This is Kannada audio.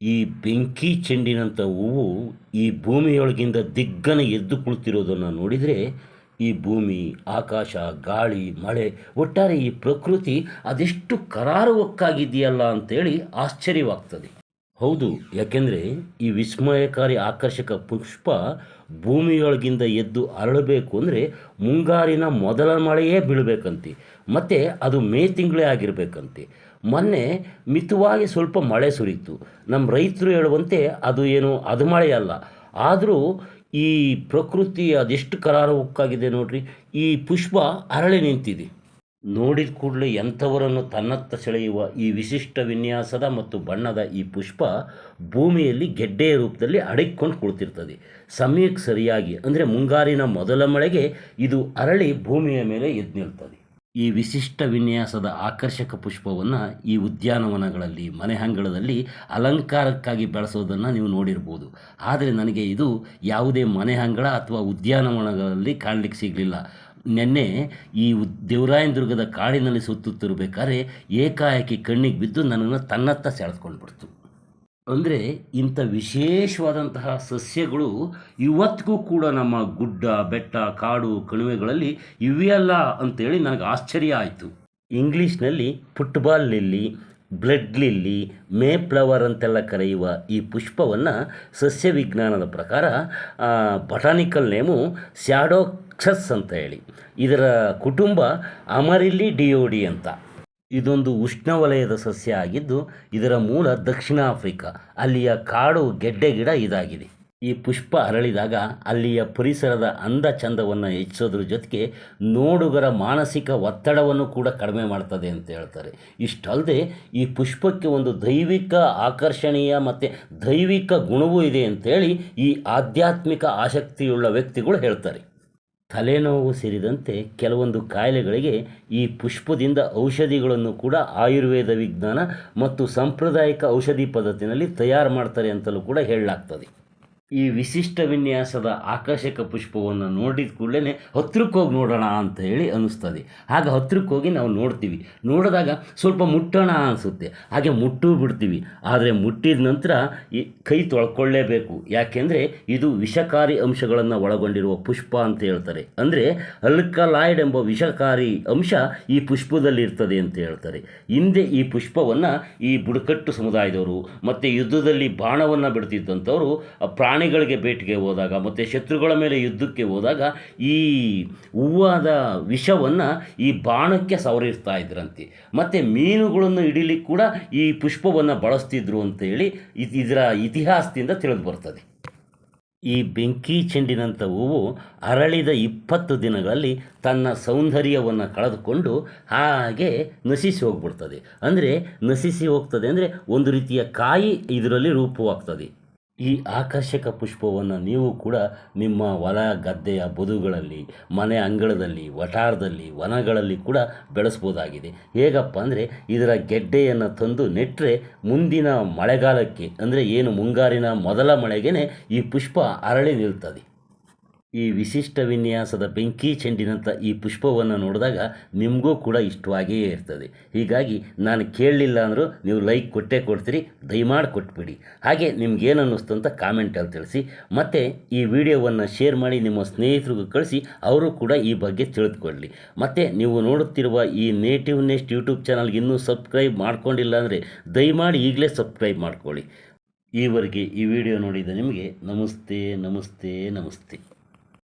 ಈ ಬೆಂಕಿ ಚೆಂಡಿನಂಥ ಹೂವು ಈ ಭೂಮಿಯೊಳಗಿಂದ ದಿಗ್ಗನೆ ಎದ್ದು ಕುಳಿತಿರೋದನ್ನು ನೋಡಿದರೆ ಈ ಭೂಮಿ, ಆಕಾಶ, ಗಾಳಿ, ಮಳೆ, ಒಟ್ಟಾರೆ ಈ ಪ್ರಕೃತಿ ಅದೆಷ್ಟು ಕರಾರುವಕ್ಕಾಗಿದೆಯಲ್ಲ ಅಂತೇಳಿ ಆಶ್ಚರ್ಯವಾಗ್ತದೆ. ಹೌದು, ಯಾಕೆಂದರೆ ಈ ವಿಸ್ಮಯಕಾರಿ ಆಕರ್ಷಕ ಪುಷ್ಪ ಭೂಮಿಯೊಳಗಿಂದ ಎದ್ದು ಅರಳಬೇಕು ಅಂದರೆ ಮುಂಗಾರಿನ ಮೊದಲ ಮಳೆಯೇ ಬೀಳಬೇಕಂತೆ, ಮತ್ತು ಅದು ಮೇ ತಿಂಗಳೇ ಆಗಿರಬೇಕಂತೆ. ಮೊನ್ನೆ ಮಿತವಾಗಿ ಸ್ವಲ್ಪ ಮಳೆ ಸುರಿಯಿತು. ನಮ್ಮ ರೈತರು ಹೇಳುವಂತೆ ಅದು ಏನು ಅದು ಮಳೆ ಅಲ್ಲ. ಆದರೂ ಈ ಪ್ರಕೃತಿ ಅದೆಷ್ಟು ಕರಾರುವಕ್ಕಾಗಿದೆ ನೋಡ್ರಿ. ಈ ಪುಷ್ಪ ಅರಳಿ ನಿಂತಿದೆ. ನೋಡಿದ ಕೂಡಲೇ ಎಂಥವರನ್ನು ತನ್ನತ್ತ ಸೆಳೆಯುವ ಈ ವಿಶಿಷ್ಟ ವಿನ್ಯಾಸದ ಮತ್ತು ಬಣ್ಣದ ಈ ಪುಷ್ಪ ಭೂಮಿಯಲ್ಲಿ ಗೆಡ್ಡೆಯ ರೂಪದಲ್ಲಿ ಅಡಗಿಕೊಂಡು ಕುಳಿತಿರ್ತದೆ. ಸಮಯಕ್ಕೆ ಸರಿಯಾಗಿ ಅಂದರೆ ಮುಂಗಾರಿನ ಮೊದಲ ಮಳೆಗೆ ಇದು ಅರಳಿ ಭೂಮಿಯ ಮೇಲೆ ಎದ್ದು ನಿಲ್ತದೆ. ಈ ವಿಶಿಷ್ಟ ವಿನ್ಯಾಸದ ಆಕರ್ಷಕ ಪುಷ್ಪವನ್ನು ಈ ಉದ್ಯಾನವನಗಳಲ್ಲಿ, ಮನೆ ಅಂಗಳದಲ್ಲಿ ಅಲಂಕಾರಕ್ಕಾಗಿ ಬೆಳೆಸೋದನ್ನು ನೀವು ನೋಡಿರ್ಬೋದು. ಆದರೆ ನನಗೆ ಇದು ಯಾವುದೇ ಮನೆ ಅಂಗಳ ಅಥವಾ ಉದ್ಯಾನವನಗಳಲ್ಲಿ ಕಾಣಲಿಕ್ಕೆ ಸಿಗಲಿಲ್ಲ. ನಿನ್ನೆ ಈ ದೇವರಾಯನದುರ್ಗದ ಕಾಡಿನಲ್ಲಿ ಸುತ್ತುತ್ತಿರಬೇಕಾದ್ರೆ ಏಕಾಏಕಿ ಕಣ್ಣಿಗೆ ಬಿದ್ದು ನನ್ನನ್ನು ತನ್ನತ್ತ ಸೆಳೆದುಕೊಂಡು ಬಿಡ್ತು. ಅಂದರೆ ಇಂಥ ವಿಶೇಷವಾದಂತಹ ಸಸ್ಯಗಳು ಇವತ್ತಿಗೂ ಕೂಡ ನಮ್ಮ ಗುಡ್ಡ, ಬೆಟ್ಟ, ಕಾಡು, ಕಣಿವೆಗಳಲ್ಲಿ ಇವೆಯಲ್ಲ ಅಂತೇಳಿ ನನಗೆ ಆಶ್ಚರ್ಯ ಆಯಿತು. ಇಂಗ್ಲೀಷ್ನಲ್ಲಿ football lily, blood lily, May flower ಅಂತೆಲ್ಲ ಕರೆಯುವ ಈ ಪುಷ್ಪವನ್ನು ಸಸ್ಯ ವಿಜ್ಞಾನದ ಪ್ರಕಾರ ಬಟಾನಿಕಲ್ ನೇಮು ಸ್ಯಾಡೋಕ್ಸಸ್ ಅಂತ ಹೇಳಿ, ಇದರ ಕುಟುಂಬ ಅಮರಿಲ್ಲಿ ಡಿಯೋಡಿ ಅಂತ. ಇದೊಂದು ಉಷ್ಣವಲಯದ ಸಸ್ಯ ಆಗಿದ್ದು ಇದರ ಮೂಲ ದಕ್ಷಿಣ ಆಫ್ರಿಕಾ. ಅಲ್ಲಿಯ ಕಾಡು ಗೆಡ್ಡೆ ಗಿಡ ಇದಾಗಿದೆ. ಈ ಪುಷ್ಪ ಅರಳಿದಾಗ ಅಲ್ಲಿಯ ಪರಿಸರದ ಅಂದ ಚಂದವನ್ನು ಹೆಚ್ಚೋದ್ರ ಜೊತೆಗೆ ನೋಡುಗರ ಮಾನಸಿಕ ಒತ್ತಡವನ್ನು ಕೂಡ ಕಡಿಮೆ ಮಾಡ್ತದೆ ಅಂತ ಹೇಳ್ತಾರೆ. ಇಷ್ಟಲ್ಲದೆ ಈ ಪುಷ್ಪಕ್ಕೆ ಒಂದು ದೈವಿಕ ಆಕರ್ಷಣೀಯ ಮತ್ತು ದೈವಿಕ ಗುಣವೂ ಇದೆ ಅಂತೇಳಿ ಈ ಆಧ್ಯಾತ್ಮಿಕ ಆಸಕ್ತಿಯುಳ್ಳ ವ್ಯಕ್ತಿಗಳು ಹೇಳ್ತಾರೆ. ತಲೆನೋವು ಸೇರಿದಂತೆ ಕೆಲವೊಂದು ಕಾಯಿಲೆಗಳಿಗೆ ಈ ಪುಷ್ಪದಿಂದ ಔಷಧಿಗಳನ್ನು ಕೂಡ ಆಯುರ್ವೇದ ವಿಜ್ಞಾನ ಮತ್ತು ಸಾಂಪ್ರದಾಯಿಕ ಔಷಧಿ ಪದ್ಧತಿಯಲ್ಲಿ ತಯಾರು ಮಾಡ್ತಾರೆ ಅಂತಲೂ ಕೂಡ ಹೇಳಲಾಗ್ತದೆ. ಈ ವಿಶಿಷ್ಟ ವಿನ್ಯಾಸದ ಆಕರ್ಷಕ ಪುಷ್ಪವನ್ನು ನೋಡಿದ ಕೂಡಲೇ ಹತ್ರಕ್ಕೆ ಹೋಗಿ ನೋಡೋಣ ಅಂತ ಹೇಳಿ ಅನ್ನಿಸ್ತದೆ. ಆಗ ಹತ್ರಕ್ಕೆ ಹೋಗಿ ನಾವು ನೋಡ್ತೀವಿ. ನೋಡಿದಾಗ ಸ್ವಲ್ಪ ಮುಟ್ಟೋಣ ಅನಿಸುತ್ತೆ, ಹಾಗೆ ಮುಟ್ಟೂ ಬಿಡ್ತೀವಿ. ಆದರೆ ಮುಟ್ಟಿದ ನಂತರ ಈ ಕೈ ತೊಳ್ಕೊಳ್ಳೇಬೇಕು. ಯಾಕೆಂದರೆ ಇದು ವಿಷಕಾರಿ ಅಂಶಗಳನ್ನು ಒಳಗೊಂಡಿರುವ ಪುಷ್ಪ ಅಂತ ಹೇಳ್ತಾರೆ. ಅಂದರೆ ಅಲ್ಕಲಾಯ್ಡ್ ಎಂಬ ವಿಷಕಾರಿ ಅಂಶ ಈ ಪುಷ್ಪದಲ್ಲಿ ಇರ್ತದೆ ಅಂತ ಹೇಳ್ತಾರೆ. ಹಿಂದೆ ಈ ಪುಷ್ಪವನ್ನು ಈ ಬುಡಕಟ್ಟು ಸಮುದಾಯದವರು ಮತ್ತು ಯುದ್ಧದಲ್ಲಿ ಬಾಣವನ್ನು ಬಿಡ್ತಿದ್ದಂಥವರು ಪ್ರಾಣಿಗಳಿಗೆ ಬೇಟೆಗೆ ಹೋದಾಗ ಮತ್ತು ಶತ್ರುಗಳ ಮೇಲೆ ಯುದ್ಧಕ್ಕೆ ಹೋದಾಗ ಈ ಹೂವಾದ ವಿಷವನ್ನು ಈ ಬಾಣಕ್ಕೆ ಸವರಿರ್ತಾ ಇದ್ರಂತೆ. ಮತ್ತು ಮೀನುಗಳನ್ನು ಹಿಡಿಲಿಕ್ಕೆ ಕೂಡ ಈ ಪುಷ್ಪವನ್ನು ಬಳಸ್ತಿದ್ರು ಅಂತೇಳಿ ಇದರ ಇತಿಹಾಸದಿಂದ ತಿಳಿದು ಬರ್ತದೆ. ಈ ಬೆಂಕಿ ಚೆಂಡಿನಂಥ ಹೂವು ಅರಳಿದ 20 ದಿನಗಳಲ್ಲಿ ತನ್ನ ಸೌಂದರ್ಯವನ್ನು ಕಳೆದುಕೊಂಡು ಹಾಗೆ ನಶಿಸಿ ಹೋಗ್ಬಿಡ್ತದೆ. ಅಂದರೆ ನಶಿಸಿ ಹೋಗ್ತದೆ ಅಂದರೆ ಒಂದು ರೀತಿಯ ಕಾಯಿ ಇದರಲ್ಲಿ ರೂಪವಾಗ್ತದೆ. ಈ ಆಕರ್ಷಕ ಪುಷ್ಪವನ್ನು ನೀವು ಕೂಡ ನಿಮ್ಮ ಹೊಲ ಗದ್ದೆಯ ಬದುಗಳಲ್ಲಿ, ಮನೆ ಅಂಗಳದಲ್ಲಿ, ವಠಾರದಲ್ಲಿ, ವನಗಳಲ್ಲಿ ಕೂಡ ಬೆಳೆಸ್ಬೋದಾಗಿದೆ. ಹೇಗಪ್ಪ ಅಂದರೆ ಇದರ ಗೆಡ್ಡೆಯನ್ನು ತಂದು ನೆಟ್ಟರೆ ಮುಂದಿನ ಮಳೆಗಾಲಕ್ಕೆ ಅಂದರೆ ಏನು ಮುಂಗಾರಿನ ಮೊದಲ ಮಳೆಗೇ ಈ ಪುಷ್ಪ ಅರಳಿ ನಿಲ್ತದೆ. ಈ ವಿಶಿಷ್ಟ ವಿನ್ಯಾಸದ ಬೆಂಕಿ ಚೆಂಡಿನಂಥ ಈ ಪುಷ್ಪವನ್ನು ನೋಡಿದಾಗ ನಿಮಗೂ ಕೂಡ ಇಷ್ಟವಾಗಿಯೇ ಇರ್ತದೆ. ಹೀಗಾಗಿ ನಾನು ಕೇಳಲಿಲ್ಲ ಅಂದರೂ ನೀವು ಲೈಕ್ ಕೊಟ್ಟೇ ಕೊಡ್ತೀರಿ, ದಯಮಾಡಿ ಕೊಟ್ಬಿಡಿ. ಹಾಗೆ ನಿಮ್ಗೇನು ಅನ್ನಿಸ್ತು ಅಂತ ಕಾಮೆಂಟಲ್ಲಿ ತಿಳಿಸಿ. ಮತ್ತು ಈ ವಿಡಿಯೋವನ್ನು ಶೇರ್ ಮಾಡಿ ನಿಮ್ಮ ಸ್ನೇಹಿತರಿಗೂ ಕಳಿಸಿ, ಅವರು ಕೂಡ ಈ ಬಗ್ಗೆ ತಿಳಿದುಕೊಳ್ಳಿ. ಮತ್ತು ನೀವು ನೋಡುತ್ತಿರುವ ಈ ನೇಟಿವ್ ನೆಸ್ಟ್ ಯೂಟ್ಯೂಬ್ ಚಾನಲ್ಗೆ ಇನ್ನೂ ಸಬ್ಸ್ಕ್ರೈಬ್ ಮಾಡ್ಕೊಂಡಿಲ್ಲ ಅಂದರೆ ದಯಮಾಡಿ ಈಗಲೇ ಸಬ್ಸ್ಕ್ರೈಬ್ ಮಾಡ್ಕೊಳ್ಳಿ. ಈವರೆಗೆ ಈ ವಿಡಿಯೋ ನೋಡಿದ ನಿಮಗೆ ನಮಸ್ತೆ ನಮಸ್ತೆ ನಮಸ್ತೆ.